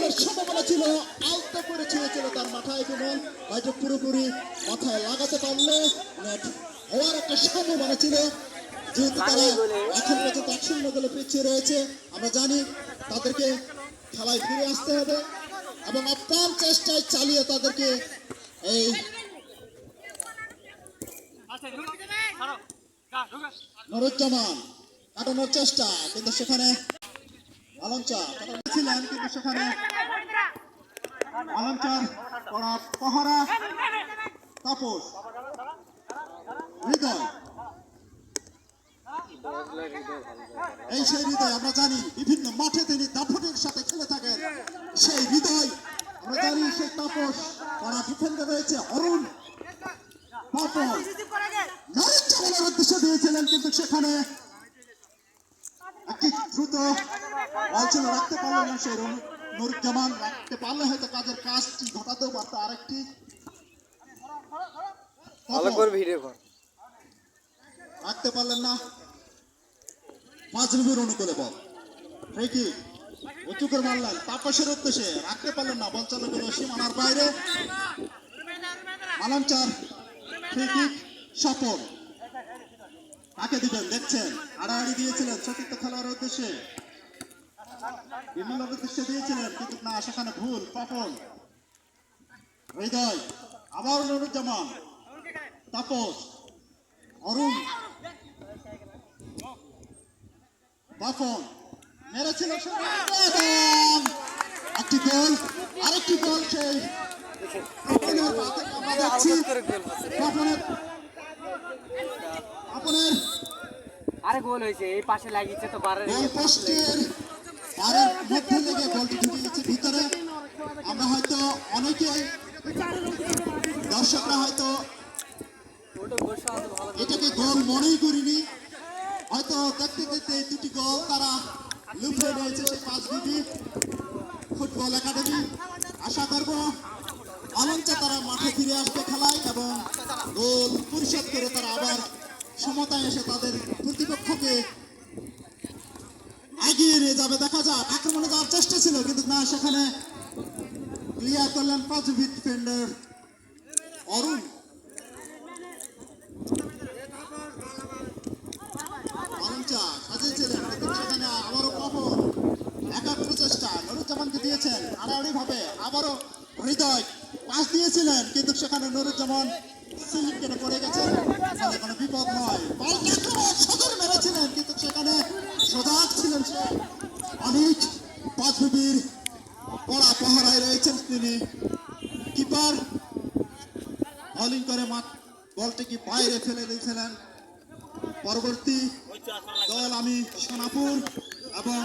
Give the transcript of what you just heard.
গোলের সম্ভাবনা ছিল, আলতো করে ছিঁড়েছিল তার মাথায় বিমল, হয়তো পুরোপুরি মাথায় লাগাতে পারলে নেট হওয়ার একটা সম্ভাবনা ছিল। যেহেতু তারা এখন পর্যন্ত 1-0 গোলে পিছিয়ে রয়েছে, আমরা জানি তাদেরকে খেলায় ফিরে আসতে হবে এবং আপ্রাণ চেষ্টায় চালিয়ে তাদেরকে এই নুরুজ্জামান কাটানোর চেষ্টা, কিন্তু সেখানে আলমচার ছিলেন, কিন্তু সেখানে আলমচার করা পাহারা তাপস হৃদয়, এই সেই হৃদয় আমরা জানি বিভিন্ন মাঠে তিনি দাপটের সাথে খেলে থাকেন। সেই হৃদয় আমরা জানি, সেই তাপস করা ডিফেন্ডার রয়েছে অরুণ নুরুজ্জামানের উদ্দেশ্যে দিয়েছিলেন, কিন্তু সেখানে একটি দ্রুত বল ছিল, রাখতে পারলেন না সেই নুরুজ্জামান। রাখতে পারলে হয়তো কাজের কাজটি ঘটাতেও পারত আরেকটি, রাখতে পারলেন না। মাজলুবের অনুকূলে বল, ফ্রি উঁচু করে মারলেন তাপসের উদ্দেশ্যে, রাখতে পারলেন না, বল চলে গেল সীমানার বাইরে। আলমচার ফ্রি কিক সফল। কাকে দিবেন দেখছেন, আড়াআড়ি দিয়েছিলেন সতীর্থ খেলোয়াড়ের উদ্দেশ্যে, বিমলের উদ্দেশ্যে দিয়েছিলেন, কিন্তু না, সেখানে ভুল। পাপন হৃদয়, আবার নুরুজ্জামান, তাপস, অরুণ, বাফন মেরেছিল একটি গোল, আরেকটি গোল সেই আরে গোল হয়েছে, এই পাশে লাগিয়েছে তো বারের পোস্টের বারের মধ্যে লেগে বলটি ঢুকে গেছে ভিতরে। আমরা হয়তো অনেকেই দর্শকরা হয়তো এটাকে গোল মনেই করিনি, হয়তো দেখতে দেখতে এই দুটি গোল তারা লুফে নিয়েছে সেই 5 ফুটবল একাডেমি। আশা করব আলমচার তারা মাঠে ফিরে আসবে খেলায় এবং গোল পরিশোধ করে তারা আবার সমতায় এসে তাদের প্রতিপক্ষকে এগিয়ে নিয়ে যাবে। দেখা যাক, আক্রমণে যাওয়ার চেষ্টা ছিল, কিন্তু না, সেখানে ক্লিয়ার করলেন পাঁচবিদ ডিফেন্ডার অরুণ। আলমচার সাজিয়েছিলেন, কিন্তু সেখানে আবারও পাপন একক প্রচেষ্টা নুরুজ্জামানকে দিয়েছেন আড়াআড়ি ভাবে, আবারও হৃদয় পাস দিয়েছিলেন, কিন্তু সেখানে নুরুজ্জামান সিলিপ কেটে পড়ে গেছেন, কোনো বিপদ নয়। সদর মেরেছিলেন, কিন্তু সেখানে সজাগ ছিলেন সে অনেক পাঁচবিবির কড়া পাহারায় রয়েছেন তিনি। কিপার বলিং করে বলটিকে বাইরে ফেলে দিয়েছিলেন। পরবর্তী দল আমি সোনাপুর এবং